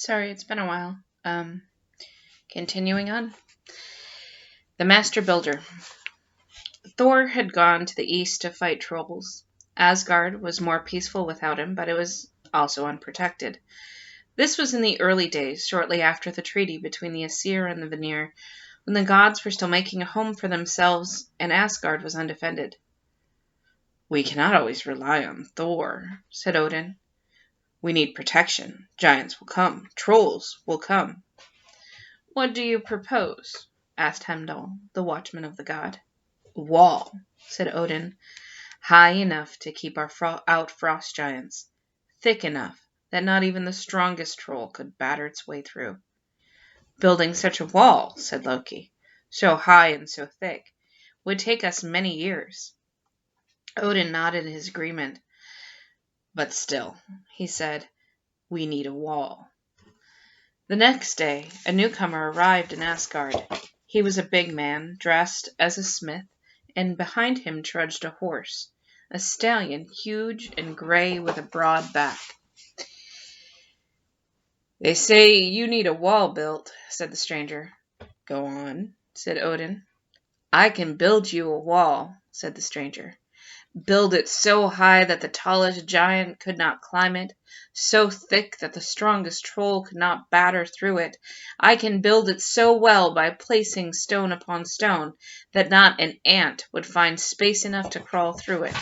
Sorry, it's been a while. Continuing on. The Master Builder. Thor had gone to the east to fight trolls. Asgard was more peaceful without him, but it was also unprotected. This was in the early days, shortly after the treaty between the Aesir and the Vanir, when the gods were still making a home for themselves and Asgard was undefended. "We cannot always rely on Thor," said Odin. "We need protection. Giants will come. Trolls will come." "What do you propose?" asked Heimdall, the watchman of the god. "A wall," said Odin, "high enough to keep out frost giants, thick enough that not even the strongest troll could batter its way through." "Building such a wall," said Loki, "so high and so thick, would take us many years." Odin nodded his agreement. "But still," he said, "we need a wall." The next day, a newcomer arrived in Asgard. He was a big man, dressed as a smith, and behind him trudged a horse, a stallion, huge and gray with a broad back. "They say you need a wall built," said the stranger. "Go on," said Odin. "I can build you a wall," said the stranger. "Build it so high that the tallest giant could not climb it, so thick that the strongest troll could not batter through it. I can build it so well by placing stone upon stone that not an ant would find space enough to crawl through it.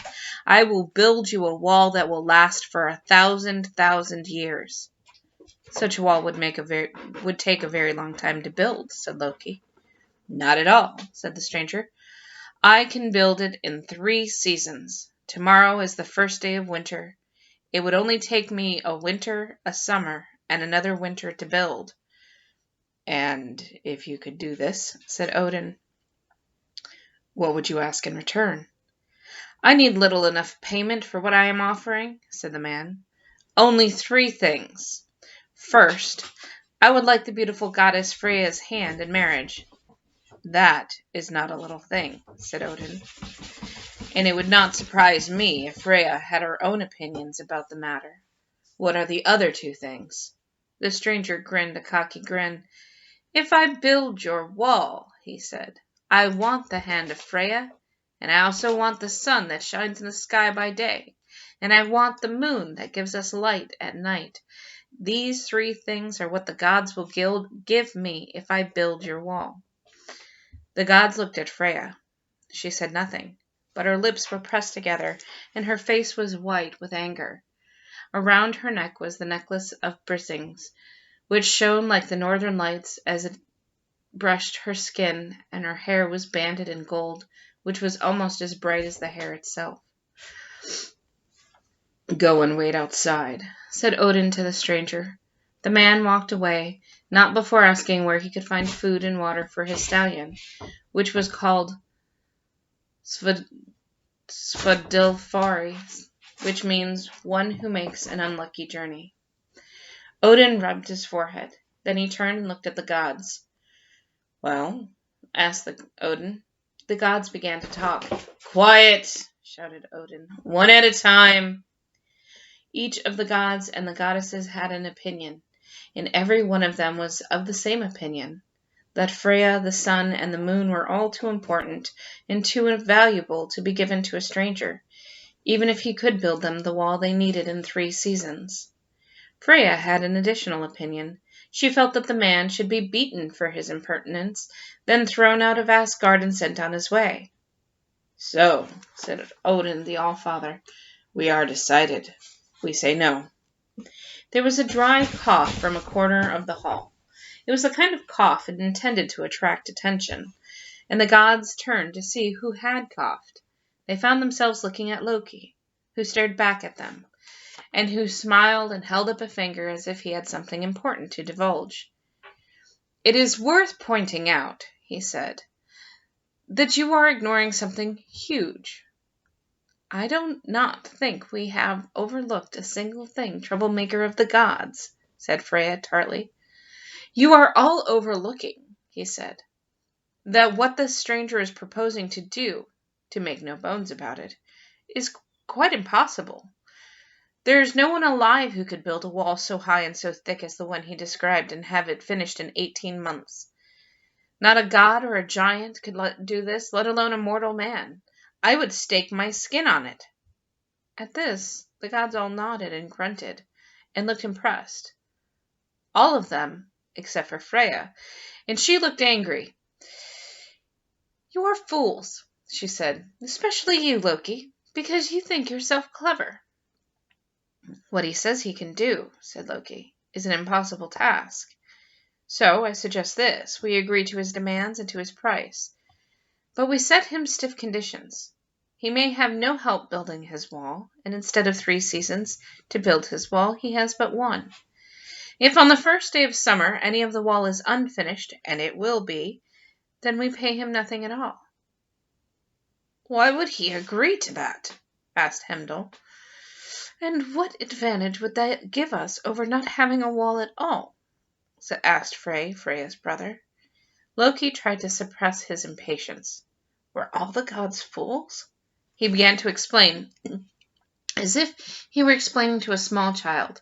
I will build you a wall that will last for 1,000 years." "Such a wall would take a very long time to build," said Loki. "Not at all," said the stranger. "I can build it in 3 seasons. Tomorrow is the first day of winter. It would only take me a winter, a summer, and another winter to build." "And if you could do this," said Odin, "what would you ask in return?" "I need little enough payment for what I am offering," said the man. "Only 3 things. First, I would like the beautiful goddess Freya's hand in marriage." "That is not a little thing," said Odin. "And it would not surprise me if Freya had her own opinions about the matter. What are the other 2 things?" The stranger grinned a cocky grin. "If I build your wall," he said, "I want the hand of Freya, and I also want the sun that shines in the sky by day, and I want the moon that gives us light at night. These 3 things are what the gods will give me if I build your wall." The gods looked at Freya. She said nothing, but her lips were pressed together, and her face was white with anger. Around her neck was the necklace of brisings, which shone like the northern lights as it brushed her skin, and her hair was banded in gold, which was almost as bright as the hair itself. "Go and wait outside," said Odin to the stranger. The man walked away, not before asking where he could find food and water for his stallion, which was called Svadilfari, which means one who makes an unlucky journey. Odin rubbed his forehead. Then he turned and looked at the gods. "Well?" asked Odin. The gods began to talk. "Quiet!" shouted Odin. "One at a time." Each of the gods and the goddesses had an opinion, and every one of them was of the same opinion, that Freya, the sun, and the moon were all too important and too valuable to be given to a stranger, even if he could build them the wall they needed in 3 seasons. Freya had an additional opinion. She felt that the man should be beaten for his impertinence, then thrown out of Asgard and sent on his way. "So," said Odin the Allfather, "we are decided. We say no." There was a dry cough from a corner of the hall. It was the kind of cough intended to attract attention, and the gods turned to see who had coughed. They found themselves looking at Loki, who stared back at them, and who smiled and held up a finger as if he had something important to divulge. "It is worth pointing out," he said, "that you are ignoring something huge." "I do not think we have overlooked a single thing, troublemaker of the gods," said Freya tartly. "You are all overlooking," he said, "that what the stranger is proposing to do, to make no bones about it, is quite impossible. There is no one alive who could build a wall so high and so thick as the one he described and have it finished in 18 months. Not a god or a giant could do this, let alone a mortal man. I would stake my skin on it." At this, the gods all nodded and grunted, and looked impressed. All of them, except for Freya, and she looked angry. "You are fools," she said, "especially you, Loki, because you think yourself clever." "What he says he can do," said Loki, "is an impossible task. So I suggest this: we agree to his demands and to his price. But we set him stiff conditions. He may have no help building his wall, and instead of 3 seasons to build his wall, he has but 1. If on the first day of summer any of the wall is unfinished, and it will be, then we pay him nothing at all." "Why would he agree to that?" asked Heimdall. "And what advantage would that give us over not having a wall at all?" asked Freya's brother. Loki tried to suppress his impatience. Were all the gods fools? He began to explain, as if he were explaining to a small child.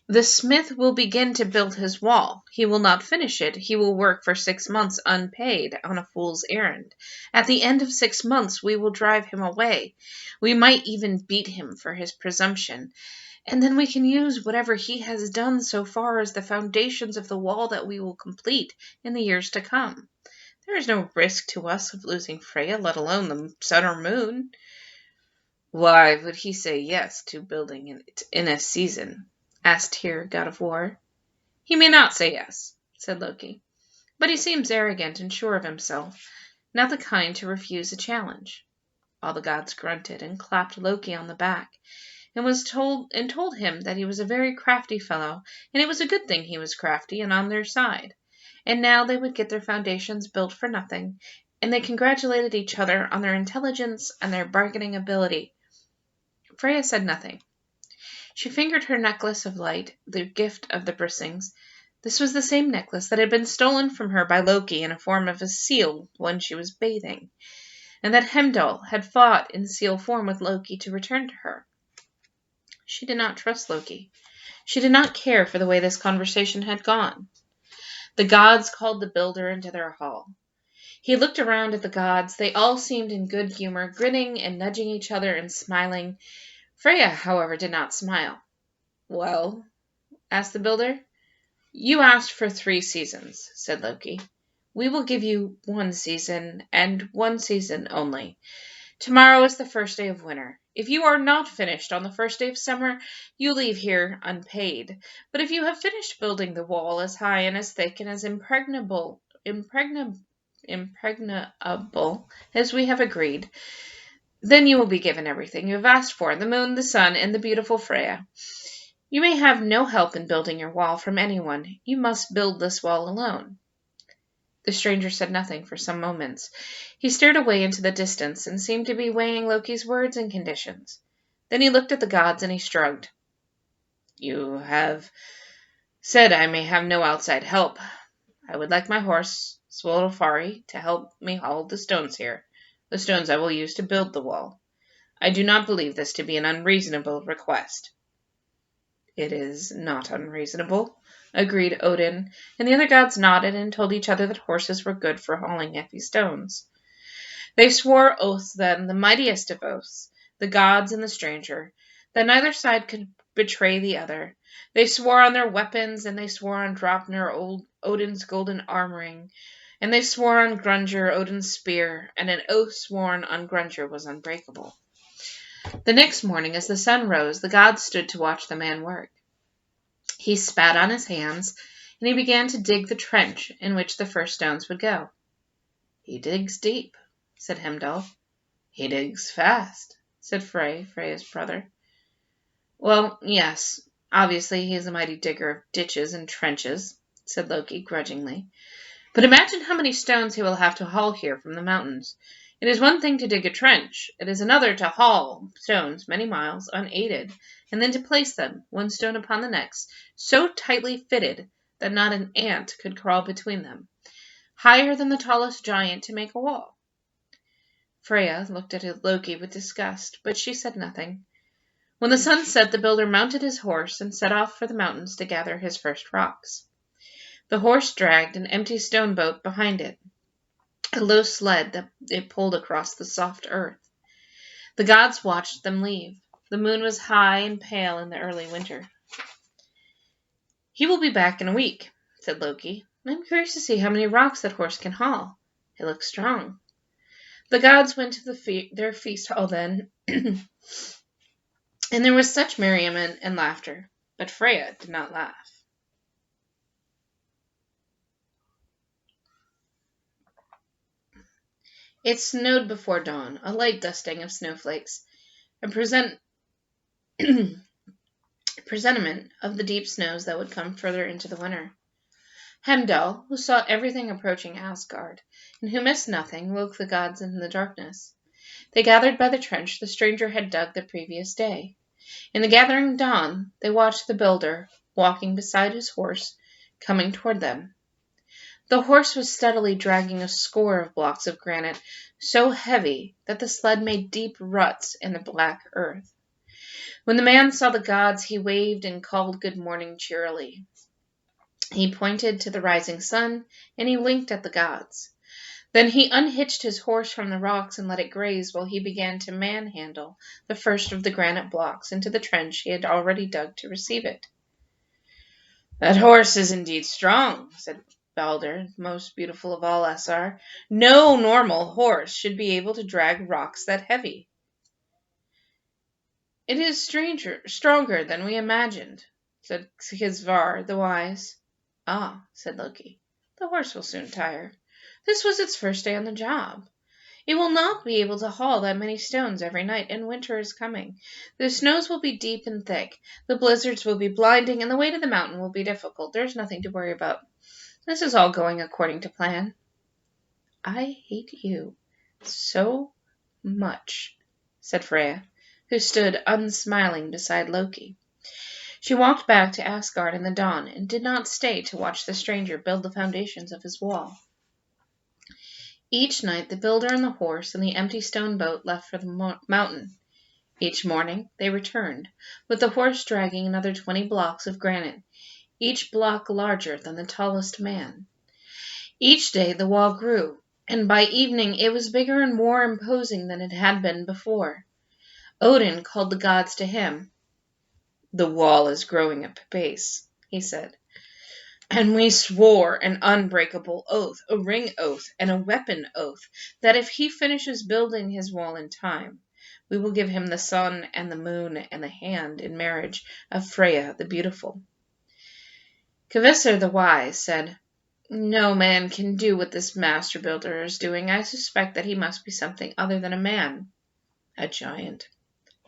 "The smith will begin to build his wall. He will not finish it. He will work for 6 months unpaid on a fool's errand. At the end of 6 months we will drive him away. We might even beat him for his presumption. And then we can use whatever he has done so far as the foundations of the wall that we will complete in the years to come. There is no risk to us of losing Freya, let alone the sun or moon." "Why would he say yes to building it in a season?" asked Tyr, god of war. "He may not say yes," said Loki, "but he seems arrogant and sure of himself, not the kind to refuse a challenge." All the gods grunted and clapped Loki on the back, and told him that he was a very crafty fellow, and it was a good thing he was crafty and on their side. And now they would get their foundations built for nothing, and they congratulated each other on their intelligence and their bargaining ability. Freya said nothing. She fingered her necklace of light, the gift of the Brisings. This was the same necklace that had been stolen from her by Loki in the form of a seal when she was bathing, and that Heimdall had fought in seal form with Loki to return to her. She did not trust Loki. She did not care for the way this conversation had gone. The gods called the builder into their hall. He looked around at the gods. They all seemed in good humor, grinning and nudging each other and smiling. Freya, however, did not smile. "Well?" asked the builder. "You asked for 3 seasons," said Loki. "We will give you 1 season, and 1 season only. Tomorrow is the first day of winter. If you are not finished on the first day of summer, you leave here unpaid. But if you have finished building the wall as high and as thick and as impregnable as we have agreed, then you will be given everything you have asked for, the moon, the sun, and the beautiful Freya. You may have no help in building your wall from anyone. You must build this wall alone." The stranger said nothing for some moments. He stared away into the distance and seemed to be weighing Loki's words and conditions. Then he looked at the gods and he shrugged. "You have said I may have no outside help. I would like my horse, Svadilfari, to help me haul the stones here, the stones I will use to build the wall. I do not believe this to be an unreasonable request." "It is not unreasonable," agreed Odin, and the other gods nodded and told each other that horses were good for hauling heavy stones. They swore oaths then, the mightiest of oaths, the gods and the stranger, that neither side could betray the other. They swore on their weapons, and they swore on Draupnir, Odin's golden arm-ring, and they swore on Grungr, Odin's spear, and an oath sworn on Grungr was unbreakable. The next morning, as the sun rose, the gods stood to watch the man work. He spat on his hands, and he began to dig the trench in which the first stones would go. "He digs deep," said Heimdall. "He digs fast," said Freya's brother. "Well, yes, obviously he is a mighty digger of ditches and trenches," said Loki grudgingly. "But imagine how many stones he will have to haul here from the mountains. It is one thing to dig a trench. It is another to haul stones many miles unaided, and then to place them, one stone upon the next, so tightly fitted that not an ant could crawl between them, higher than the tallest giant to make a wall." Freya looked at Loki with disgust, but she said nothing. When the sun set, the builder mounted his horse and set off for the mountains to gather his first rocks. The horse dragged an empty stone boat behind it, a low sled that it pulled across the soft earth. The gods watched them leave. The moon was high and pale in the early winter. "He will be back in a week," said Loki. "I'm curious to see how many rocks that horse can haul. It looks strong." The gods went to their feast hall then, and there was such merriment and laughter. But Freya did not laugh. It snowed before dawn, a light dusting of snowflakes, a presentiment of the deep snows that would come further into the winter. Heimdall, who saw everything approaching Asgard, and who missed nothing, woke the gods in the darkness. They gathered by the trench the stranger had dug the previous day. In the gathering dawn, they watched the builder, walking beside his horse, coming toward them. The horse was steadily dragging a score of blocks of granite, so heavy that the sled made deep ruts in the black earth. When the man saw the gods, he waved and called good morning cheerily. He pointed to the rising sun, and he winked at the gods. Then he unhitched his horse from the rocks and let it graze while he began to manhandle the first of the granite blocks into the trench he had already dug to receive it. "That horse is indeed strong," said Balder, most beautiful of all Asar. "No normal horse should be able to drag rocks that heavy." "It is stronger than we imagined," said Skisvar the wise. "Ah," said Loki, "the horse will soon tire. This was its first day on the job. It will not be able to haul that many stones every night, and winter is coming. The snows will be deep and thick, the blizzards will be blinding, and the way to the mountain will be difficult. There's nothing to worry about. This is all going according to plan." "I hate you so much," said Freya, who stood unsmiling beside Loki. She walked back to Asgard in the dawn, and did not stay to watch the stranger build the foundations of his wall. Each night the builder and the horse and the empty stone boat left for the mountain. Each morning they returned, with the horse dragging another 20 blocks of granite, each block larger than the tallest man. Each day the wall grew, and by evening it was bigger and more imposing than it had been before. Odin called the gods to him. "The wall is growing apace," he said, "and we swore an unbreakable oath, a ring oath, and a weapon oath, that if he finishes building his wall in time, we will give him the sun and the moon and the hand in marriage of Freya the beautiful." Kvisir the wise said, "No man can do what this master builder is doing. I suspect that he must be something other than a man." "A giant,"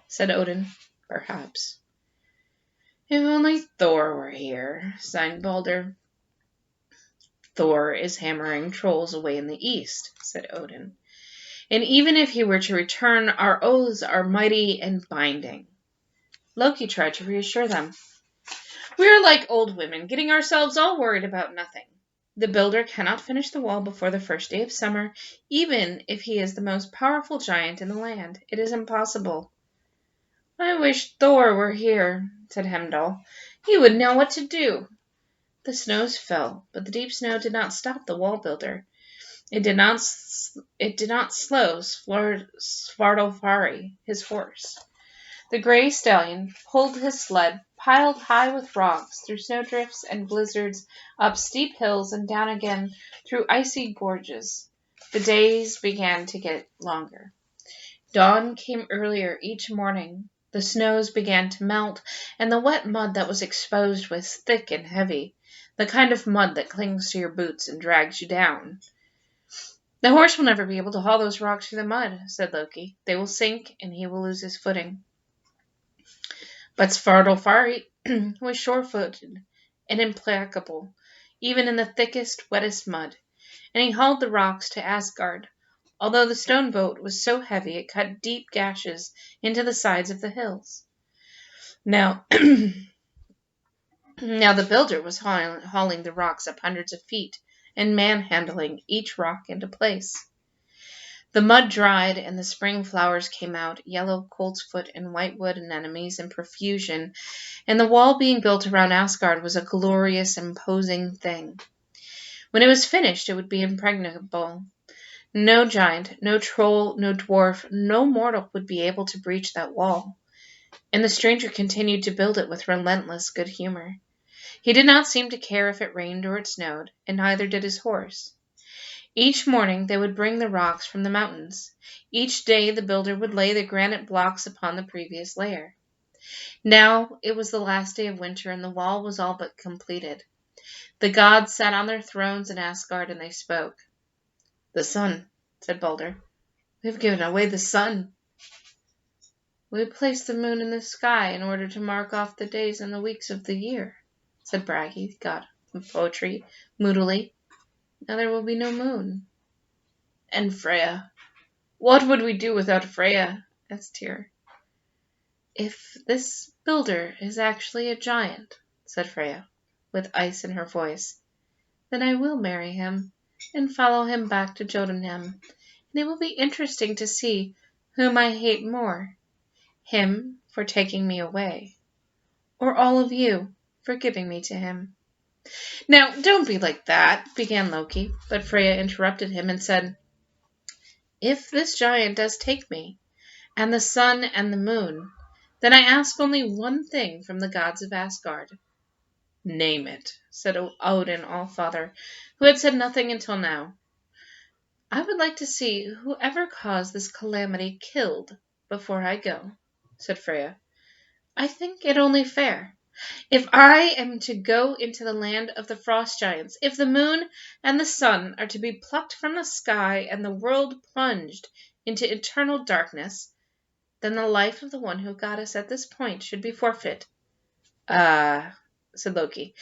said Odin. "Perhaps." "If only Thor were here," sighed Balder. "Thor is hammering trolls away in the east," said Odin. "And even if he were to return, our oaths are mighty and binding." Loki tried to reassure them. "We are like old women, getting ourselves all worried about nothing. The builder cannot finish the wall before the first day of summer, even if he is the most powerful giant in the land. It is impossible." "I wish Thor were here," said Heimdall. "He would know what to do." The snows fell, but the deep snow did not stop the wall builder. It did not slow Svardolfari, his horse. The gray stallion pulled his sled, piled high with rocks, through snowdrifts and blizzards, up steep hills and down again through icy gorges. The days began to get longer. Dawn came earlier each morning. The snows began to melt, and the wet mud that was exposed was thick and heavy, the kind of mud that clings to your boots and drags you down. "The horse will never be able to haul those rocks through the mud," said Loki. "They will sink, and he will lose his footing." But Svardolfari was sure-footed and implacable, even in the thickest, wettest mud, and he hauled the rocks to Asgard, although the stone boat was so heavy it cut deep gashes into the sides of the hills. Now the builder was hauling the rocks up hundreds of feet and manhandling each rock into place. The mud dried and the spring flowers came out, yellow coltsfoot and white wood anemones in profusion, and the wall being built around Asgard was a glorious, imposing thing. When it was finished, it would be impregnable. No giant, no troll, no dwarf, no mortal would be able to breach that wall. And the stranger continued to build it with relentless good humor. He did not seem to care if it rained or it snowed, and neither did his horse. Each morning they would bring the rocks from the mountains. Each day the builder would lay the granite blocks upon the previous layer. Now it was the last day of winter, and the wall was all but completed. The gods sat on their thrones in Asgard, and they spoke. "The sun," said Balder. "We have given away the sun." "We placed the moon in the sky in order to mark off the days and the weeks of the year," said Bragi, god of poetry, moodily. "Now there will be no moon." "And Freya. What would we do without Freya?" asked Tyr. "If this builder is actually a giant," said Freya, with ice in her voice, "then I will marry him and follow him back to Jotunheim, and it will be interesting to see whom I hate more, him for taking me away, or all of you for giving me to him." "Now, don't be like that," began Loki, but Freya interrupted him and said, "If this giant does take me, and the sun and the moon, then I ask only one thing from the gods of Asgard." "Name it," said Odin Allfather, who had said nothing until now. "I would like to see whoever caused this calamity killed before I go," said Freya. "I think it only fair. If I am to go into the land of the frost giants, if the moon and the sun are to be plucked from the sky and the world plunged into eternal darkness, then the life of the one who got us at this point should be forfeit." Said Loki.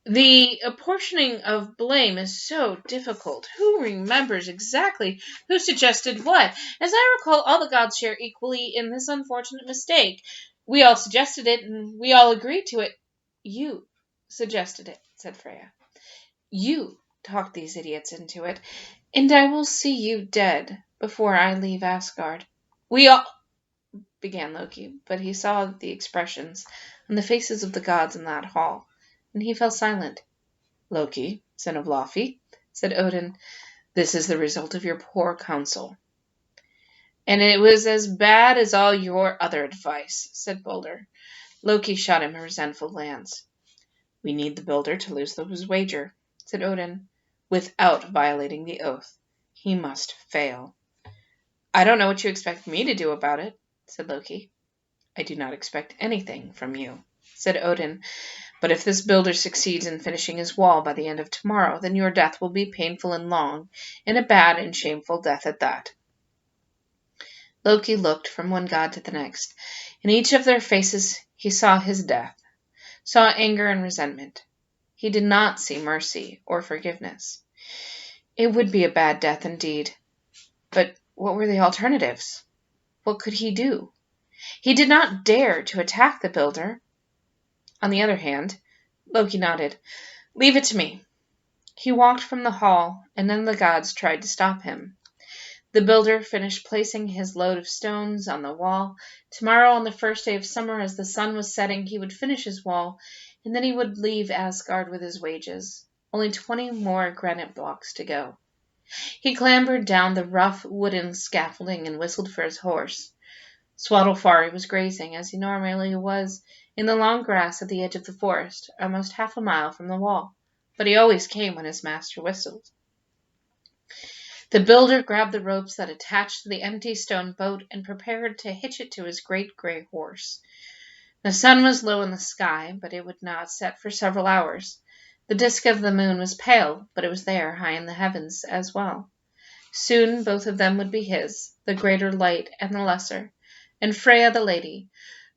"The apportioning of blame is so difficult. Who remembers exactly who suggested what? As I recall, all the gods share equally in this unfortunate mistake. We all suggested it, and we all agreed to it." "You suggested it," said Freya. "You talked these idiots into it, and I will see you dead before I leave Asgard." "We all—" began Loki, but he saw the expressions on the faces of the gods in that hall, and he fell silent. "Loki, son of Laufey," said Odin, "this is the result of your poor counsel." "And it was as bad as all your other advice," said Balder. Loki shot him a resentful glance. "We need the builder to lose his wager," said Odin, "without violating the oath. He must fail." "I don't know what you expect me to do about it," said Loki. "I do not expect anything from you," said Odin. "But if this builder succeeds in finishing his wall by the end of tomorrow, then your death will be painful and long, and a bad and shameful death at that." Loki looked from one god to the next. In each of their faces he saw his death, saw anger and resentment. He did not see mercy or forgiveness. It would be a bad death indeed. But what were the alternatives? What could he do? He did not dare to attack the builder. On the other hand, Loki nodded. "Leave it to me." He walked from the hall, and none of the gods tried to stop him. The builder finished placing his load of stones on the wall. Tomorrow, on the first day of summer, as the sun was setting, he would finish his wall, and then he would leave Asgard with his wages. Only 20 more granite blocks to go. He clambered down the rough wooden scaffolding and whistled for his horse. Swaddlefari was grazing, as he normally was, in the long grass at the edge of the forest, almost half a mile from the wall, but he always came when his master whistled. The builder grabbed the ropes that attached to the empty stone boat and prepared to hitch it to his great gray horse. The sun was low in the sky, but it would not set for several hours. The disk of the moon was pale, but it was there, high in the heavens, as well. Soon both of them would be his, the greater light and the lesser, and Freya the lady,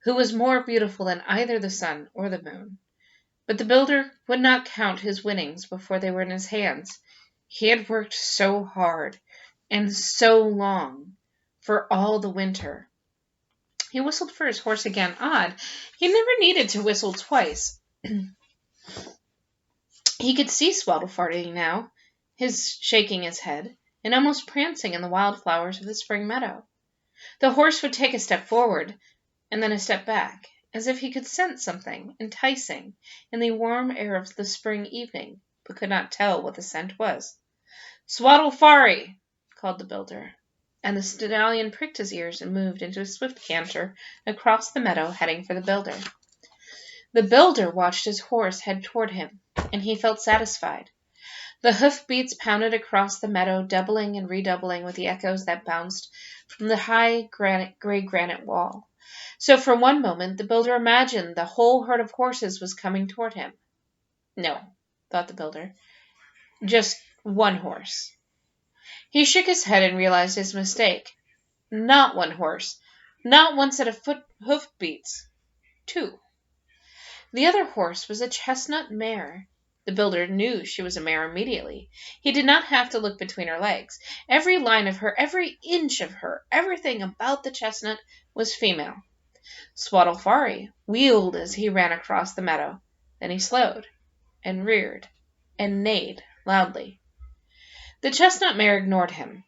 who was more beautiful than either the sun or the moon. But the builder would not count his winnings before they were in his hands. He had worked so hard and so long for all the winter. He whistled for his horse again. Odd. He never needed to whistle twice. He could see Swaddlefari now, shaking his head, and almost prancing in the wildflowers of the spring meadow. The horse would take a step forward, and then a step back, as if he could scent something enticing in the warm air of the spring evening, but could not tell what the scent was. "Swaddle-fari!" called the builder, and the stallion pricked his ears and moved into a swift canter across the meadow, heading for the builder. The builder watched his horse head toward him, and he felt satisfied. The hoof-beats pounded across the meadow, doubling and redoubling with the echoes that bounced from the high gray granite wall. So for one moment the builder imagined the whole herd of horses was coming toward him. No, thought the builder, just one horse. He shook his head and realized his mistake. Not one horse, not one set of hoof-beats. Two. The other horse was a chestnut mare. The builder knew she was a mare immediately. He did not have to look between her legs. Every line of her, every inch of her, everything about the chestnut was female. Swaddle-fari wheeled as he ran across the meadow. Then he slowed, and reared, and neighed loudly. The chestnut mare ignored him.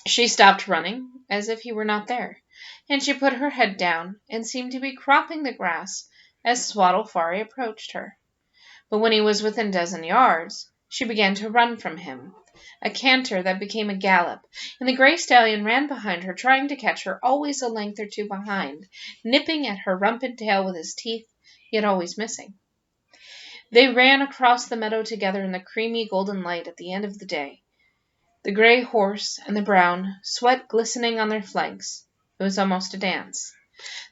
She stopped running, as if he were not there, and she put her head down, and seemed to be cropping the grass as Swaddle-fari approached her. But when he was within a dozen yards, she began to run from him, a canter that became a gallop, and the gray stallion ran behind her, trying to catch her, always a length or two behind, nipping at her rumpled tail with his teeth, yet always missing. They ran across the meadow together in the creamy golden light at the end of the day. The gray horse and the brown, sweat glistening on their flanks. It was almost a dance.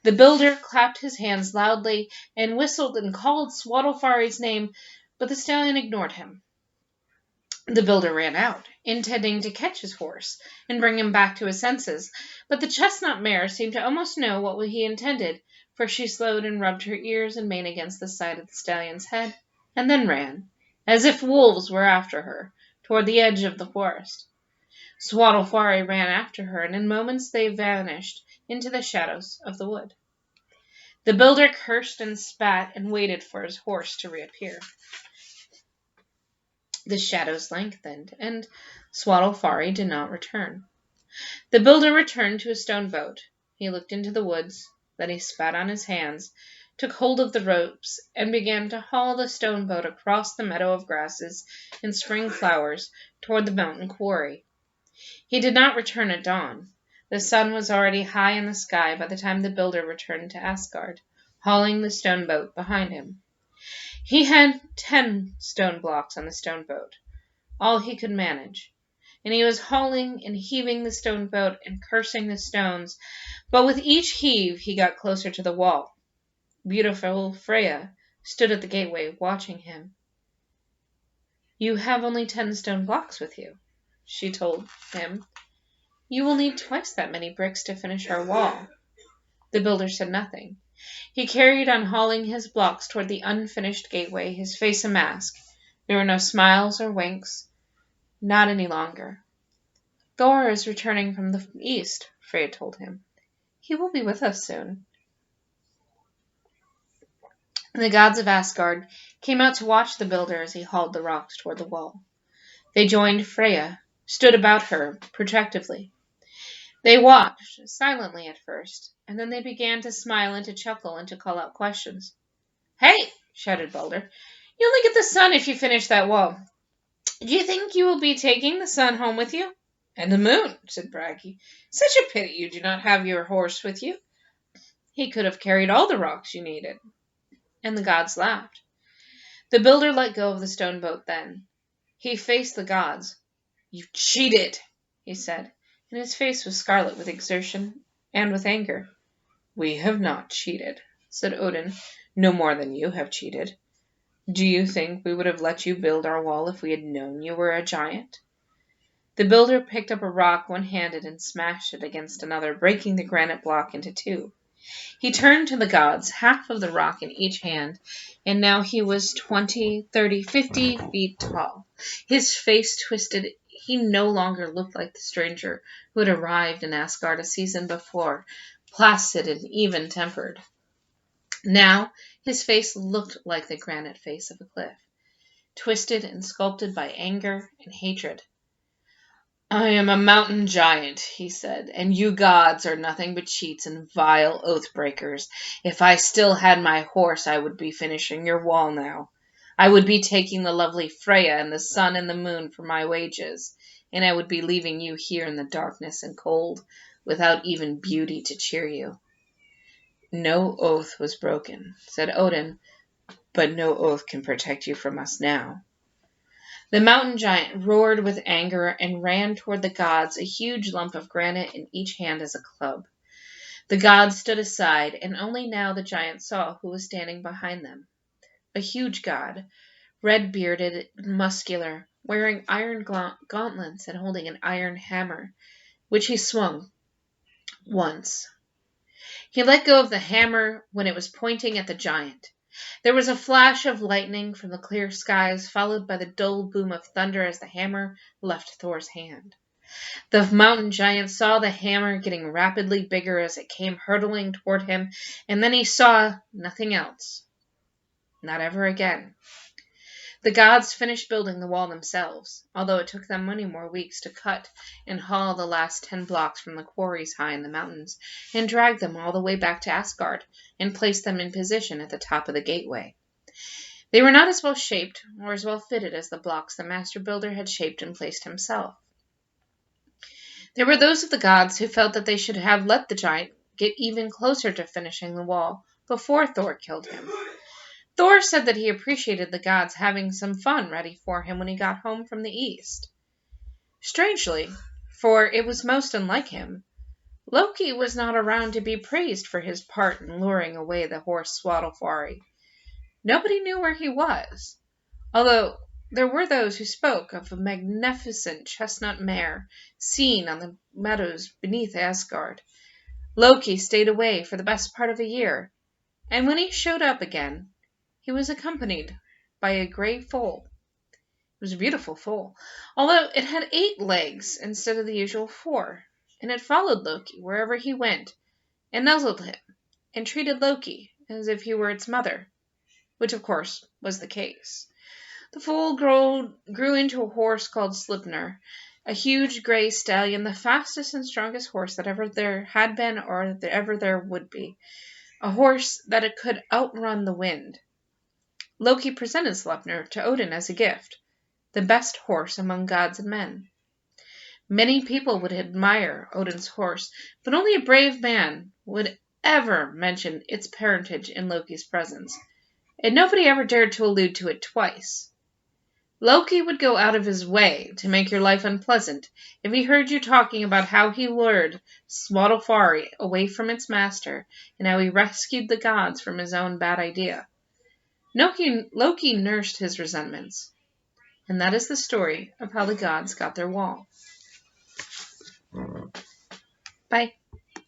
The builder clapped his hands loudly and whistled and called Swaddle-fari's name, but the stallion ignored him. The builder ran out, intending to catch his horse and bring him back to his senses, but the chestnut mare seemed to almost know what he intended, for she slowed and rubbed her ears and mane against the side of the stallion's head, and then ran, as if wolves were after her, toward the edge of the forest. Swaddle-fari ran after her, and in moments they vanished into the shadows of the wood. The builder cursed and spat and waited for his horse to reappear. The shadows lengthened, and Swaddle-fari did not return. The builder returned to his stone boat. He looked into the woods, then he spat on his hands, took hold of the ropes, and began to haul the stone boat across the meadow of grasses and spring flowers toward the mountain quarry. He did not return at dawn. The sun was already high in the sky by the time the builder returned to Asgard, hauling the stone boat behind him. He had 10 stone blocks on the stone boat, all he could manage, and he was hauling and heaving the stone boat and cursing the stones, but with each heave he got closer to the wall. Beautiful Freya stood at the gateway watching him. "You have only 10 stone blocks with you," she told him. "You will need twice that many bricks to finish our wall." The builder said nothing. He carried on hauling his blocks toward the unfinished gateway, his face a mask. There were no smiles or winks, not any longer. "Thor is returning from the east," Freya told him. "He will be with us soon." The gods of Asgard came out to watch the builder as he hauled the rocks toward the wall. They joined Freya, stood about her protectively. They watched, silently at first, and then they began to smile and to chuckle and to call out questions. "Hey!" shouted Balder. "You only get the sun if you finish that wall. Do you think you will be taking the sun home with you?" "And the moon," said Bragi. "Such a pity you do not have your horse with you. He could have carried all the rocks you needed." And the gods laughed. The builder let go of the stone boat then. He faced the gods. "You cheated," he said, and his face was scarlet with exertion and with anger. "We have not cheated," said Odin, "no more than you have cheated. Do you think we would have let you build our wall if we had known you were a giant?" The builder picked up a rock one-handed and smashed it against another, breaking the granite block into 2. He turned to the gods, half of the rock in each hand, and now he was 20, 30, 50 feet tall. His face twisted. He no longer looked like the stranger who had arrived in Asgard a season before, placid and even-tempered. Now his face looked like the granite face of a cliff, twisted and sculpted by anger and hatred. I am a mountain giant, he said, and you gods are nothing but cheats and vile oath breakers. If I still had my horse, I would be finishing your wall now. I would be taking the lovely Freya and the sun and the moon for my wages, and I would be leaving you here in the darkness and cold, without even beauty to cheer you. No oath was broken, said Odin, but no oath can protect you from us now. The mountain giant roared with anger and ran toward the gods, a huge lump of granite in each hand as a club. The gods stood aside, and only now the giant saw who was standing behind them. A huge god, red-bearded and muscular, wearing iron gauntlets and holding an iron hammer, which he swung once. He let go of the hammer when it was pointing at the giant. There was a flash of lightning from the clear skies, followed by the dull boom of thunder as the hammer left Thor's hand. The mountain giant saw the hammer getting rapidly bigger as it came hurtling toward him, and then he saw nothing else. Not ever again. The gods finished building the wall themselves, although it took them many more weeks to cut and haul the last 10 blocks from the quarries high in the mountains, and drag them all the way back to Asgard, and place them in position at the top of the gateway. They were not as well shaped or as well fitted as the blocks the master builder had shaped and placed himself. There were those of the gods who felt that they should have let the giant get even closer to finishing the wall before Thor killed him. Thor said that he appreciated the gods having some fun ready for him when he got home from the east. Strangely, for it was most unlike him, Loki was not around to be praised for his part in luring away the horse Swadalfari. Nobody knew where he was, although there were those who spoke of a magnificent chestnut mare seen on the meadows beneath Asgard. Loki stayed away for the best part of a year, and when he showed up again, he was accompanied by a gray foal. It was a beautiful foal, although it had 8 legs instead of the usual 4, and it followed Loki wherever he went, and nuzzled him, and treated Loki as if he were its mother, which of course was the case. The foal grew into a horse called Sleipnir, a huge gray stallion, the fastest and strongest horse that ever there had been or that ever there would be, a horse that it could outrun the wind. Loki presented Sleipnir to Odin as a gift, the best horse among gods and men. Many people would admire Odin's horse, but only a brave man would ever mention its parentage in Loki's presence, and nobody ever dared to allude to it twice. Loki would go out of his way to make your life unpleasant if he heard you talking about how he lured Swadalfari away from its master and how he rescued the gods from his own bad idea. Loki nursed his resentments, and that is the story of how the gods got their wall. Bye.